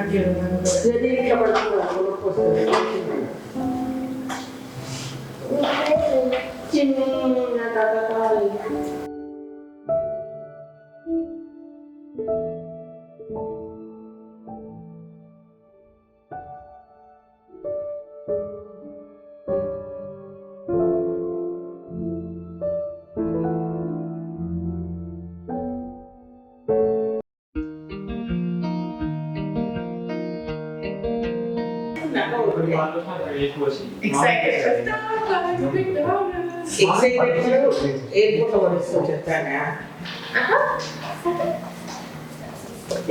jadi kabar Cini kata kali. Excited. Airport వరకు చెప్తానా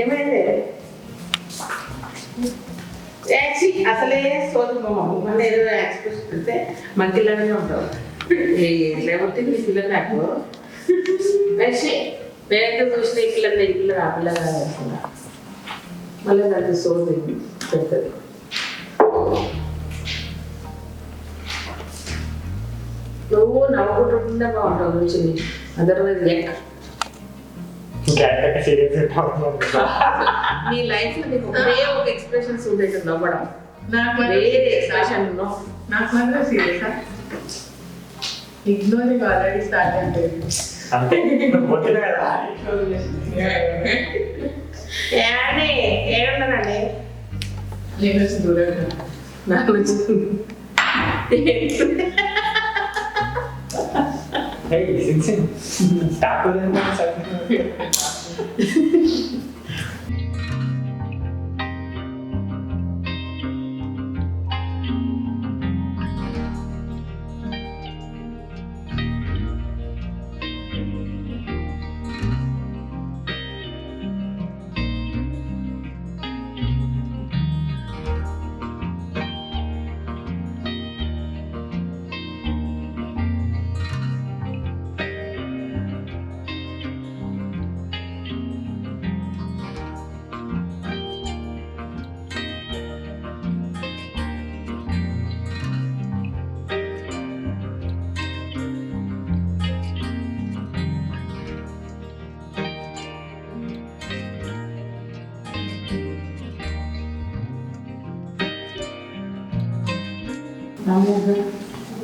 ఏమైంది అసలే సోదు మన ఏదో ఎక్స్ప్రెస్ పెడితే మన పిల్లలనే ఉంటావు లేకపోతే మీ పిల్లలు నాకు నేనైతే చూసిన ఈ పిల్లలు ఈ పిల్లలు ఆ పిల్లలు అనుకున్నా మళ్ళీ దానికి సోదు పెడుతుంది నువ్వు నవ్వుకుంటుండే బాగుంటావు కూర్చుని అదర్వైజ్ లెక్క నీ లైఫ్ లో నీకు ఒకే ఒక ఎక్స్ప్రెషన్స్ ఉంటాయి కదా నవ్వడం వేరే ఎక్స్ప్రెషన్ నాకు మాత్రం సీరియసా ఇగ్నోరింగ్ ఆల్రెడీ స్టార్ట్ అయిపోయింది ఏడున్నానండి నేను వచ్చి దూరంగా నాకు వచ్చింది Hey, Sinsin, start with them.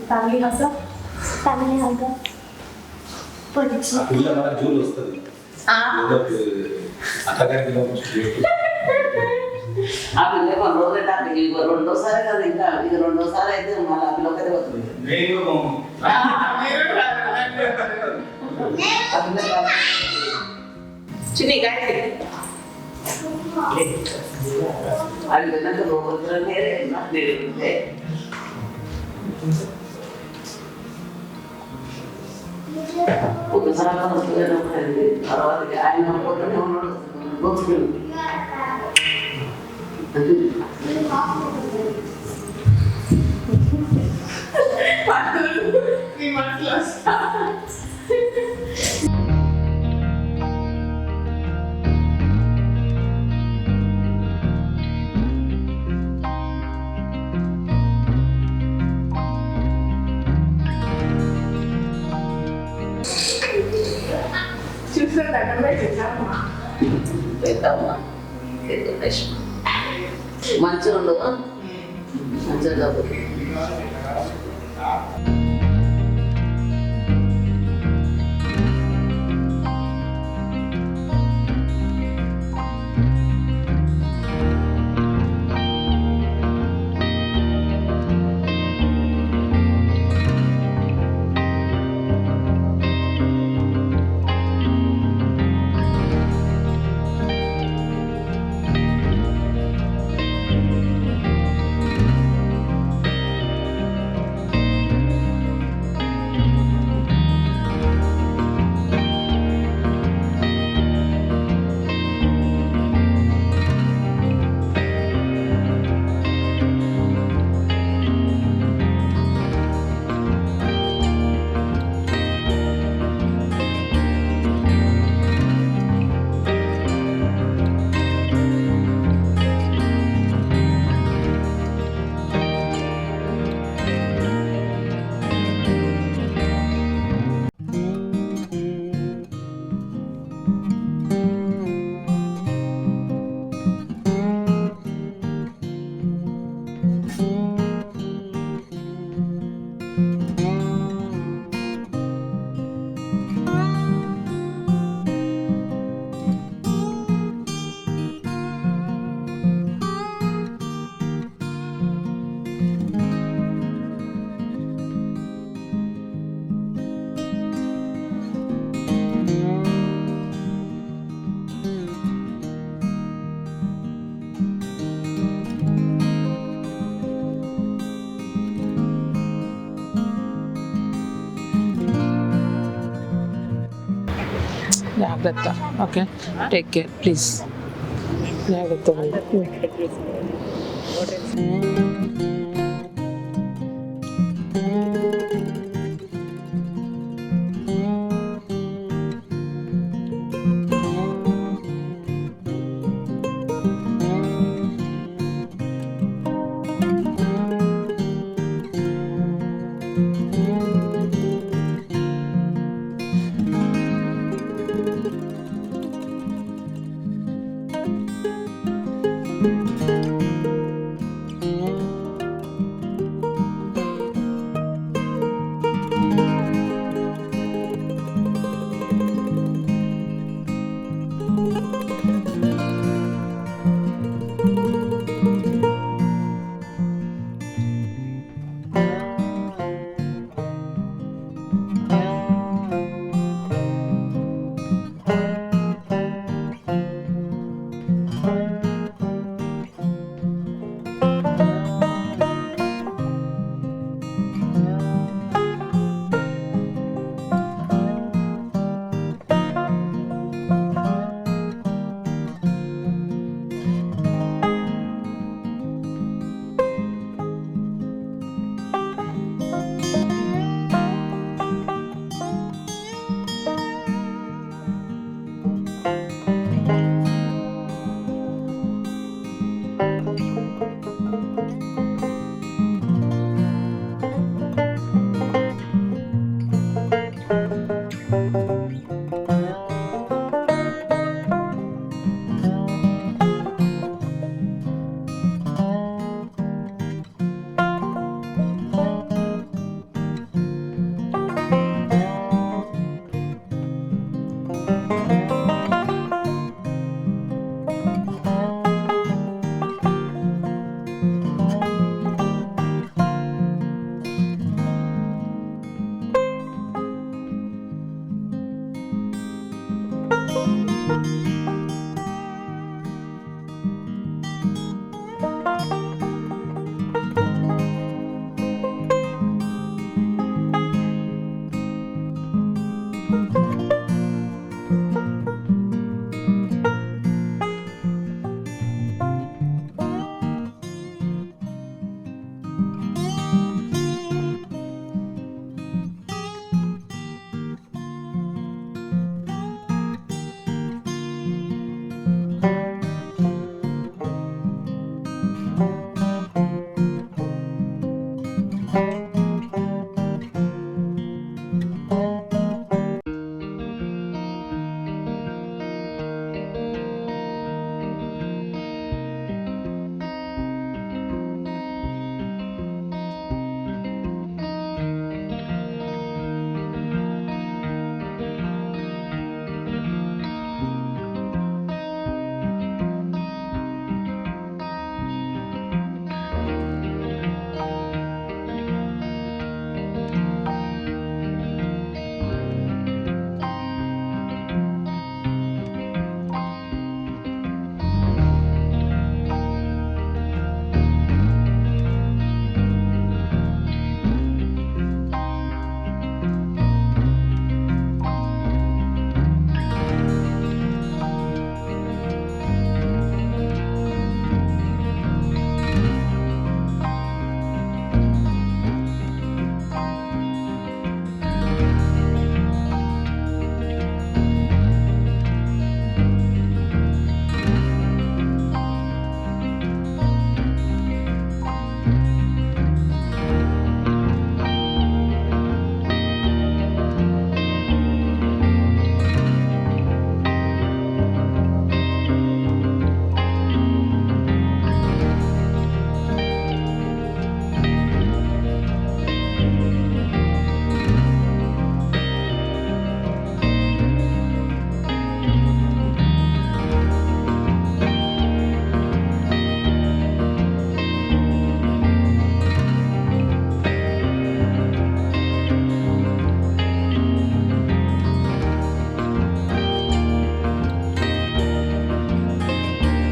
Family hugger. Family hugger. Policy. పిల్ల మన జూలు వస్తుంది అత్తగారికి ఆ పిల్ల కొన్ని రోజులు అంటే రెండోసారి కదా ఇంకా ఇక రెండోసారి అయితే మళ్ళీ ఆ పిల్ల ఒకటే వస్తుంది చిన్ని గాయత్రి అది విన్నాక లోపల నేర్చుకుంటే ఒకసారి వస్తుంది తర్వాత ఆయన పోతూనే ఉన్నాడు దోచుకెళ్ళి మంచిగా ఉండవు మంచిగా కాబట్టి జాగ్రత్త. Okay, take care please. జాగ్రత్త.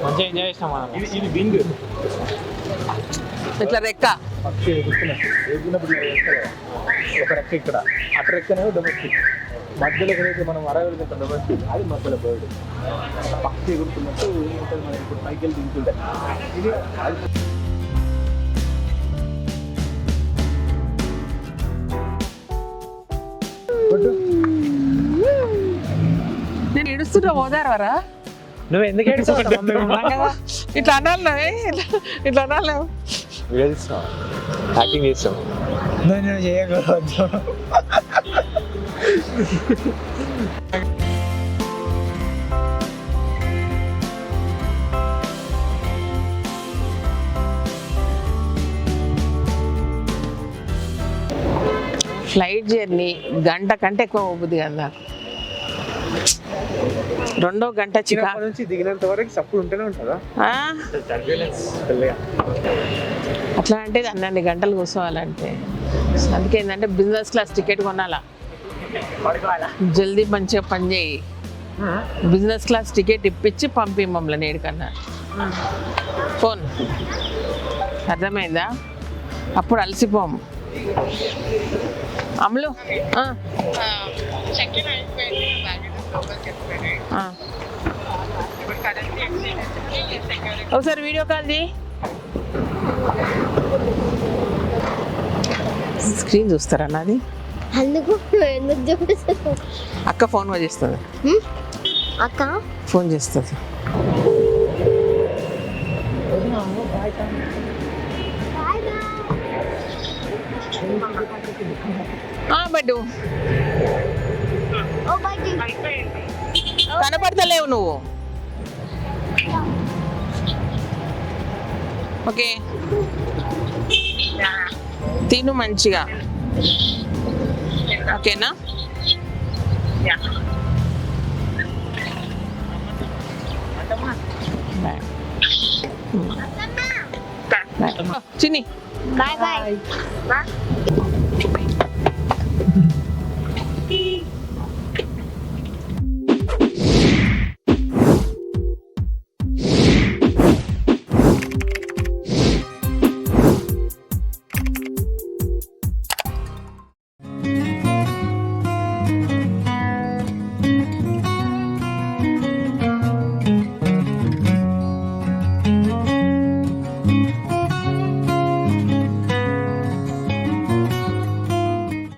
మంచిగా ఎంజాయ్ చేసినాం మనం. ఇది వింగ్ ఇట్లా రెక్క పక్షి ఎగురుతున్నట్టు ఎగురినప్పుడు ఒక రెక్క ఇక్కడ అటు రెక్కనే డొమెస్టిక్ మధ్యలో ఎక్కడైతే మనం అరవై అది మధ్యలో బర్డ్ పక్షి ఎగురుతున్నట్టు ఉంటుంది. మనం ఇప్పుడు పైకి వెళ్ళి దిగుతుంటే ఇది అది నేను ఇడుస్తుంటా పోదారా నువ్వు ఎందుకు ఇట్లా అనాలి ఇట్లా అనాలి యాక్టింగ్ చేస్తాం. నేను చేయకూడదు. ఫ్లైట్ జర్నీ గంట కంటే ఎక్కువ అవుతుంది కదా నాకు. 2వ గంట చికా నుంచి దిగినంత వరకు సప్పుడు ఉంటూనే ఉంటుందా? అట్లా అంటే 12 గంటలు కూర్చోవాలంటే అందుకే ఏంటంటే బిజినెస్ క్లాస్ టికెట్ కొనాలా, జల్దీ మంచిగా పని చేయి. బిజినెస్ క్లాస్ టికెట్ ఇప్పించి పంపి మమ్మల్ని ఏడికన్నా ఫోన్. అర్థమైందా? అప్పుడు అలసిపోము. అమలు ఒకసారి వీడియో కాల్ చేయి. స్క్రీన్ చూస్తారా నాది? అందుకు ఎందుకు చూపిస్తావు? అక్క ఫోన్ చేస్తుంది. అక్క ఫోన్ చేస్తుంది. బడ్డు కనపడతలేవు నువ్వు. ఓకే తిను మంచిగా. ఓకేనా? చిన్ని బాయ్ బాయ్.